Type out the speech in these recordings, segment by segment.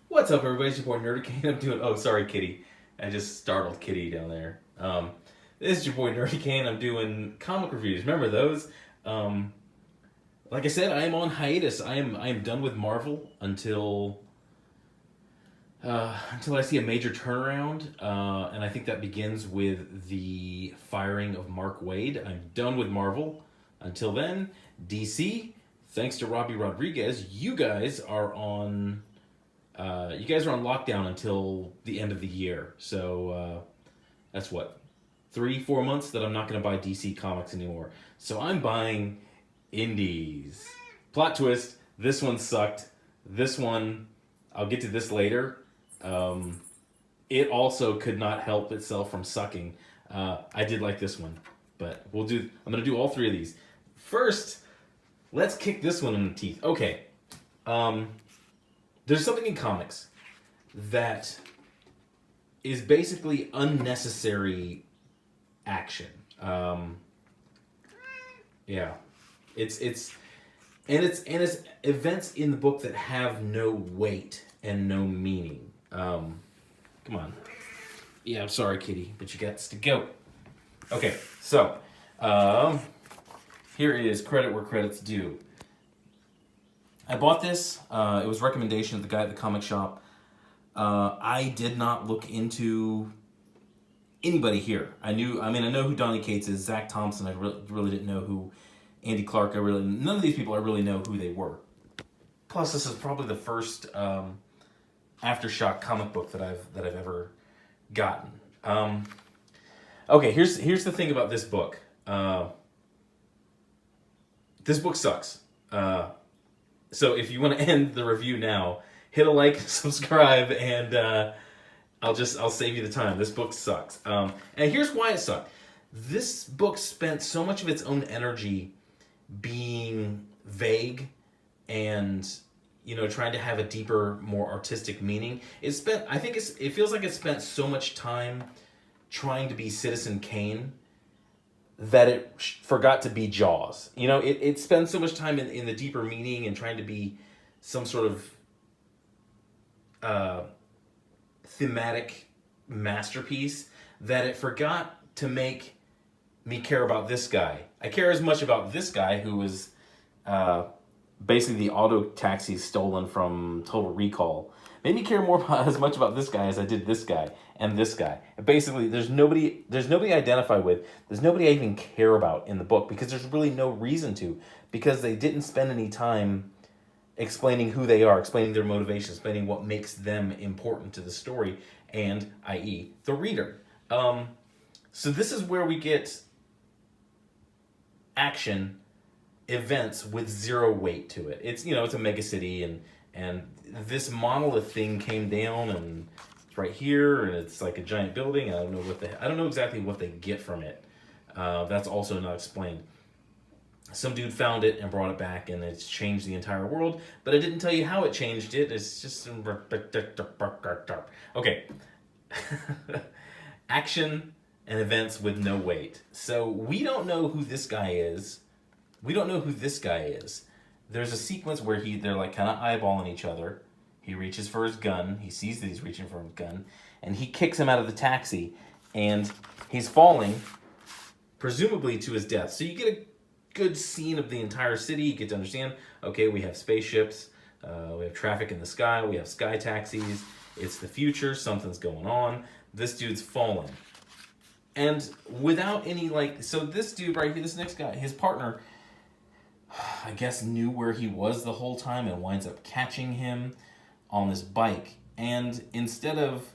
What's up, everybody? It's your boy Nerdy Kane. I'm doing. Oh, sorry, Kitty. I just startled Kitty down there. This is your boy Nerdy Kane. I'm doing comic reviews. Remember those? Um, like I said, I am on hiatus. I am done with Marvel until I see a major turnaround, and I think that begins with the firing of Mark Waid. I'm done with Marvel. Until then, DC. Thanks to Robbie Rodriguez, you guys are on lockdown until the end of the year. So that's what 3-4 months that I'm not going to buy DC comics anymore. So I'm buying indies. Plot twist: this one sucked. This one, I'll get to this later. Um, it also could not help itself from sucking. I did like this one, but we'll do. I'm going to do all three of these. First, let's kick this one in the teeth. Okay. Um, there's something in comics that is basically unnecessary action. Um, yeah, it's it's events in the book that have no weight and no meaning. Come on. Yeah, I'm sorry, Kitty, but you got to go. Okay, so um, here is credit where credit's due. I bought this. It was a recommendation of the guy at the comic shop. I did not look into anybody here. I know who Donny Cates is. Zach Thompson, I really didn't know who. Andy Clark, none of these people I really know who they were. Plus, this is probably the first aftershock comic book that I've ever gotten. Okay, here's the thing about this book. This book sucks. So if you want to end the review now, hit a like, subscribe, and I'll save you the time. This book sucks. And here's why it sucked. This book spent so much of its own energy being vague and trying to have a deeper, more artistic meaning. It feels like it spent so much time trying to be Citizen Kane that it forgot to be Jaws. It spends so much time in the deeper meaning and trying to be some sort of uh, thematic masterpiece that it forgot to make me care about this guy. I care as much about this guy who was uh, basically the auto taxi stolen from Total Recall. Made me care more about, as much about this guy as I did this guy and this guy. And basically, there's nobody I identify with. There's nobody I even care about in the book because there's really no reason to, because they didn't spend any time explaining who they are, explaining their motivation, explaining what makes them important to the story, and i.e. the reader. So this is where we get action events with zero weight to it. It's a mega city, and this monolith thing came down, and it's right here, and it's like a giant building. I don't know exactly what they get from it. That's also not explained. Some dude found it and brought it back, and it's changed the entire world. But I didn't tell you how it changed it. It's just okay. Action and events with no weight. So we don't know who this guy is. We don't know who this guy is. There's a sequence where they're like kind of eyeballing each other. He reaches for his gun. He sees that he's reaching for his gun, and he kicks him out of the taxi, and he's falling, presumably to his death. So you get a good scene of the entire city. You get to understand, okay, we have spaceships, we have traffic in the sky, we have sky taxis. It's the future. Something's going on. This dude's falling. And without any, so this dude right here, this next guy, his partner, I guess knew where he was the whole time and winds up catching him on this bike. And instead of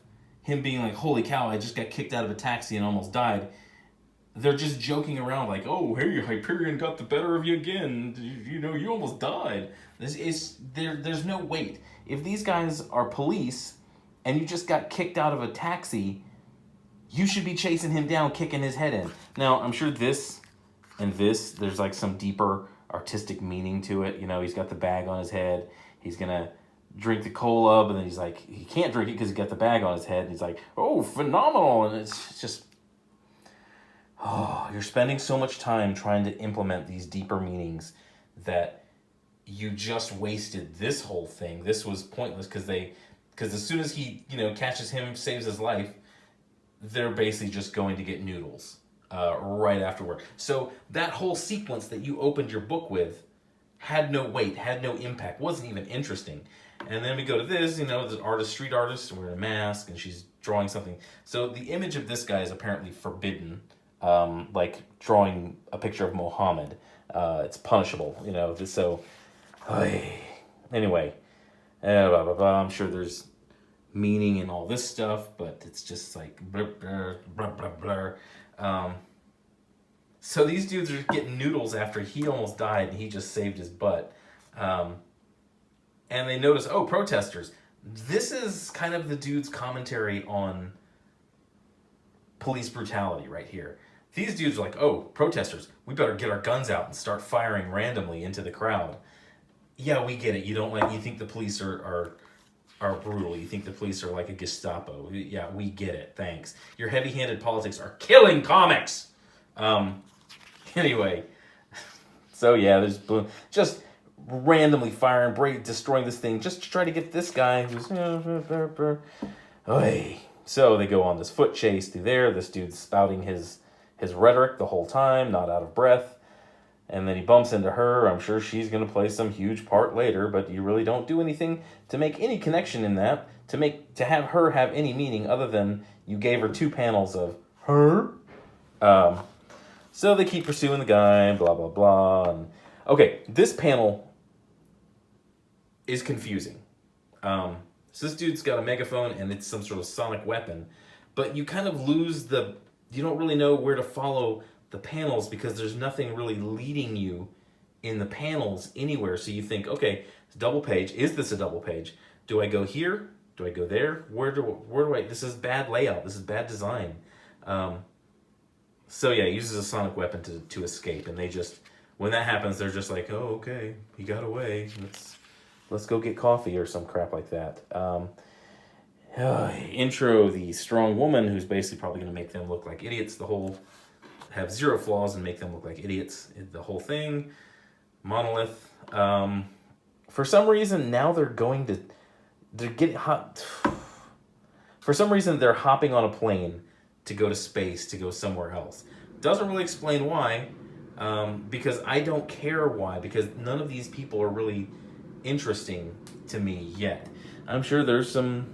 him being like, holy cow, I just got kicked out of a taxi and almost died, they're just joking around like, oh, hey, Hyperion got the better of you again. You almost died. There's no weight. If these guys are police and you just got kicked out of a taxi, you should be chasing him down, kicking his head in. Now, I'm sure this and this, there's like some deeper artistic meaning to it. He's got the bag on his head. He's going to drink the cola, but then he's like, he can't drink it because he got the bag on his head. And he's like, oh, phenomenal. And it's just, oh, you're spending so much time trying to implement these deeper meanings that you just wasted this whole thing. This was pointless because because as soon as he, catches him, saves his life, they're basically just going to get noodles right afterward. So that whole sequence that you opened your book with had no weight, had no impact, wasn't even interesting. And then we go to this, the artist, street artist, wearing a mask, and she's drawing something. So the image of this guy is apparently forbidden, like drawing a picture of Muhammad. It's punishable, So, anyway, blah, blah, blah. I'm sure there's meaning in all this stuff, but it's just like blah, blah, blah, blah, blah. So these dudes are getting noodles after he almost died and he just saved his butt. And they notice, protesters. This is kind of the dude's commentary on police brutality right here. These dudes are like, protesters, we better get our guns out and start firing randomly into the crowd. Yeah, we get it. You think the police are brutal. You think the police are like a Gestapo. Yeah, we get it. Thanks. Your heavy-handed politics are killing comics. Anyway, so yeah, there's just randomly firing, destroying this thing just to try to get this guy who's. So they go on this foot chase through there. This dude's spouting his rhetoric the whole time, not out of breath. And then he bumps into her. I'm sure she's going to play some huge part later, but you really don't do anything to make any connection in that, to have her have any meaning other than you gave her 2 panels of her. So they keep pursuing the guy, blah, blah, blah. And, okay, this panel is confusing. So this dude's got a megaphone and it's some sort of sonic weapon, but you kind of you don't really know where to follow the panels because there's nothing really leading you in the panels anywhere. So you think, okay, it's a double page. Is this a double page? Do I go here? Do I go there? Where do I? This is bad layout. This is bad design. So yeah, he uses a sonic weapon to escape, and when that happens, they're just like, oh, okay, he got away. Let's go get coffee or some crap like that. Intro the strong woman who's basically probably going to make them look like idiots. Have 0 flaws and make them look like idiots. The whole thing. Monolith. For some reason, now they're getting hot. For some reason, they're hopping on a plane to go to space, to go somewhere else. Doesn't really explain why, because I don't care why, because none of these people are really interesting to me yet. I'm sure there's some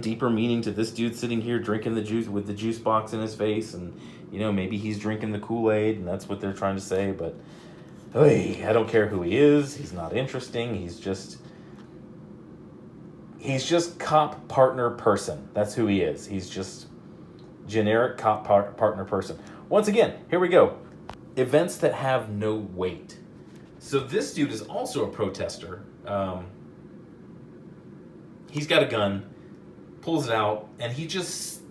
deeper meaning to this dude sitting here drinking the juice with the juice box in his face, and maybe he's drinking the Kool-Aid and that's what they're trying to say, but I don't care who he is. He's not interesting. He's just cop partner person. That's who he is. He's just generic cop partner person. Once again, here we go. Events that have no weight. So this dude is also a protester. He's got a gun, pulls it out, and he just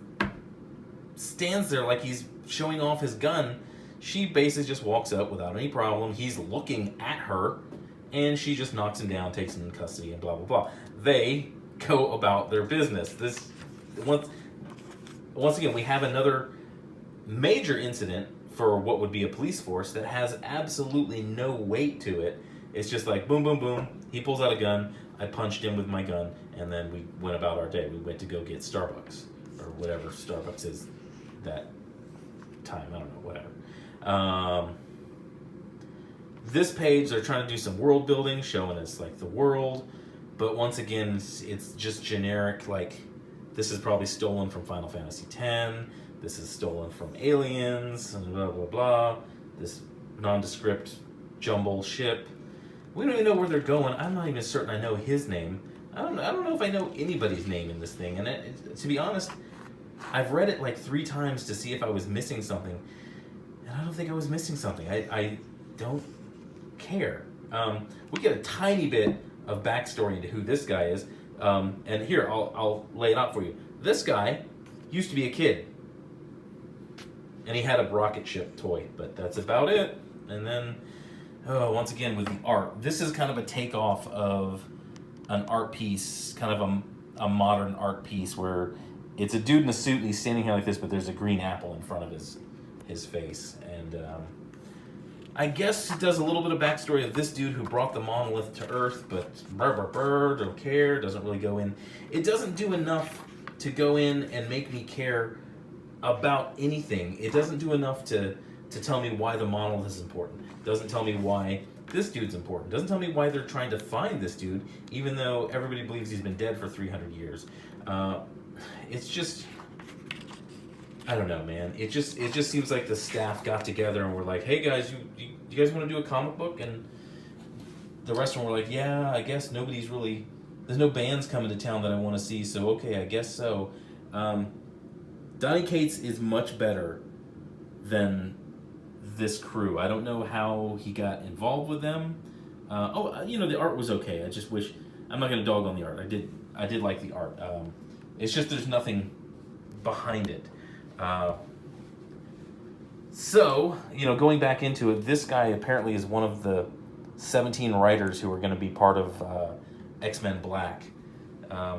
stands there like he's showing off his gun. She basically just walks up without any problem. He's looking at her, and she just knocks him down, takes him in custody, and blah, blah, blah. They go about their business. Once again, we have another major incident for what would be a police force that has absolutely no weight to it. It's just like boom, boom, boom. He pulls out a gun. I punched him with my gun, and then we went about our day. We went to go get Starbucks, or whatever Starbucks is that time. I don't know, whatever. This page, they're trying to do some world building, showing us like the world, but once again, it's just generic. Like, this is probably stolen from Final Fantasy X. This is stolen from Aliens, and blah blah blah. This nondescript jumble ship. We don't even know where they're going. I'm not even certain I know his name. I don't know if I know anybody's name in this thing. And to be honest, I've read it like 3 times to see if I was missing something, and I don't think I was missing something. I don't care. We get a tiny bit of backstory into who this guy is, and here I'll lay it out for you. This guy used to be a kid, and he had a rocket ship toy, but that's about it. And then, once again with the art, this is kind of a takeoff of an art piece, kind of a modern art piece where it's a dude in a suit and he's standing here like this, but there's a green apple in front of his face, and I guess it does a little bit of backstory of this dude who brought the monolith to Earth, but don't care, doesn't really go in. It doesn't do enough to go in and make me care about anything. It doesn't do enough to tell me why the monolith is important. It doesn't tell me why this dude's important. It doesn't tell me why they're trying to find this dude, even though everybody believes he's been dead for 300 years. It's just... I don't know, man. It just seems like the staff got together and were like, "Hey guys, you guys want to do a comic book?" And the rest of them were like, "Yeah, I guess nobody's really. There's no bands coming to town that I want to see, so okay, I guess so." Donny Cates is much better than this crew. I don't know how he got involved with them. The art was okay. I just wish I'm not gonna dog on the art. I did like the art. It's just there's nothing behind it. Going back into it, this guy apparently is one of the 17 writers who are going to be part of X-Men Black. I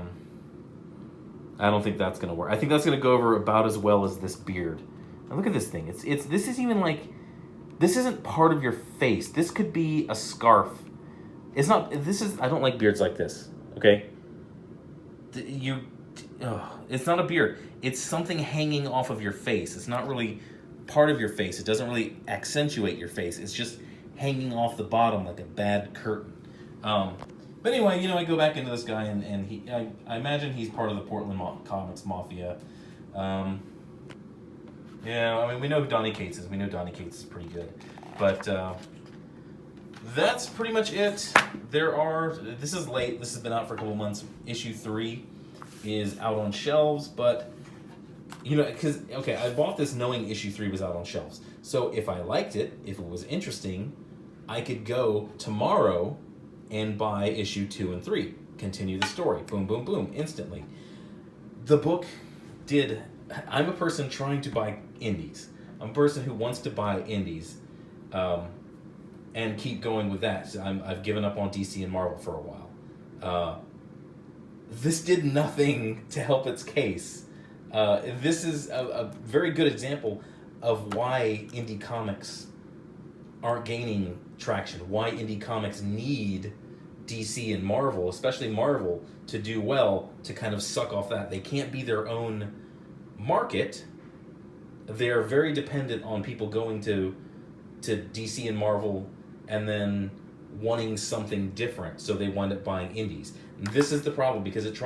don't think that's going to work. I think that's going to go over about as well as this beard. Now look at this thing. This is even like, this isn't part of your face. This could be a scarf. It's not. I don't like beards like this. Okay. It's not a beard. It's something hanging off of your face. It's not really part of your face. It doesn't really accentuate your face. It's just hanging off the bottom like a bad curtain. But anyway, I go back into this guy, and I imagine he's part of the Portland Comics Mafia. We know who Donny Cates is. We know Donny Cates is pretty good. But that's pretty much it. This is late. This has been out for a couple months. Issue 3 is out on shelves, but I bought this knowing issue 3 was out on shelves. So if I liked it, if it was interesting, I could go tomorrow and buy issue 2 and 3, continue the story, boom, boom, boom, instantly. The book I'm a person trying to buy indies. I'm a person who wants to buy indies, and keep going with that. So I've given up on DC and Marvel for a while. This did nothing to help its case. This is a very good example of why indie comics aren't gaining traction, why indie comics need DC and Marvel, especially Marvel, to do well, to kind of suck off that. They can't be their own market. They're very dependent on people going to DC and Marvel and then wanting something different, so they wind up buying indies. And this is the problem, because it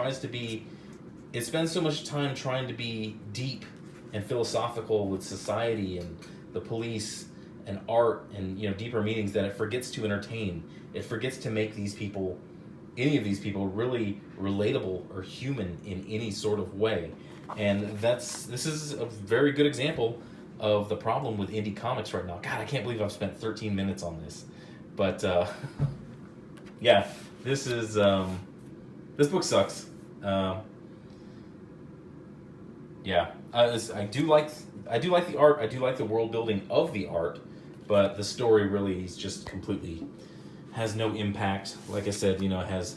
spends so much time trying to be deep and philosophical with society and the police and art and deeper meanings, that it forgets to entertain. It forgets to make any of these people really relatable or human in any sort of way. And this is a very good example of the problem with indie comics right now. God, I can't believe I've spent 13 minutes on this. But yeah, this book sucks. I do like the art. I do like the world building of the art, but the story really is just completely has no impact. Like I said, it has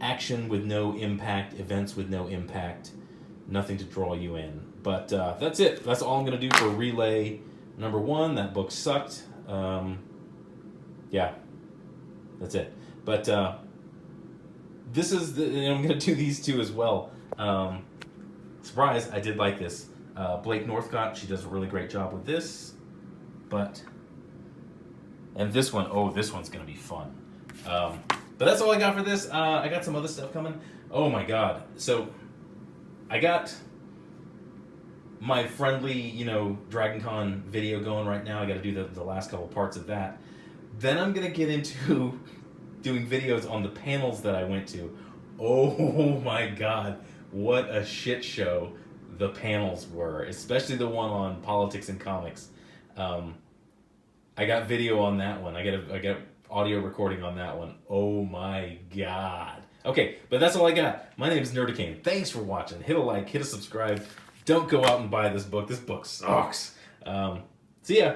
action with no impact, events with no impact, nothing to draw you in. But that's it. That's all I'm gonna do for Relay number 1. That book sucked. That's it. But this is I'm gonna do these 2 as well. Surprise! I did like this. Blake Northcott, she does a really great job with this. And this one's gonna be fun. But that's all I got for this. I got some other stuff coming. Oh my god! So I got my friendly, DragonCon video going right now. I got to do the last couple parts of that. Then I'm gonna get into doing videos on the panels that I went to. Oh my god, what a shit show the panels were, especially the one on politics and comics. I got video on that one. I got audio recording on that one. Oh my god. Okay, but that's all I got. My name is Nerdicane. Thanks for watching. Hit a like, hit a subscribe. Don't go out and buy this book. This book sucks. See ya.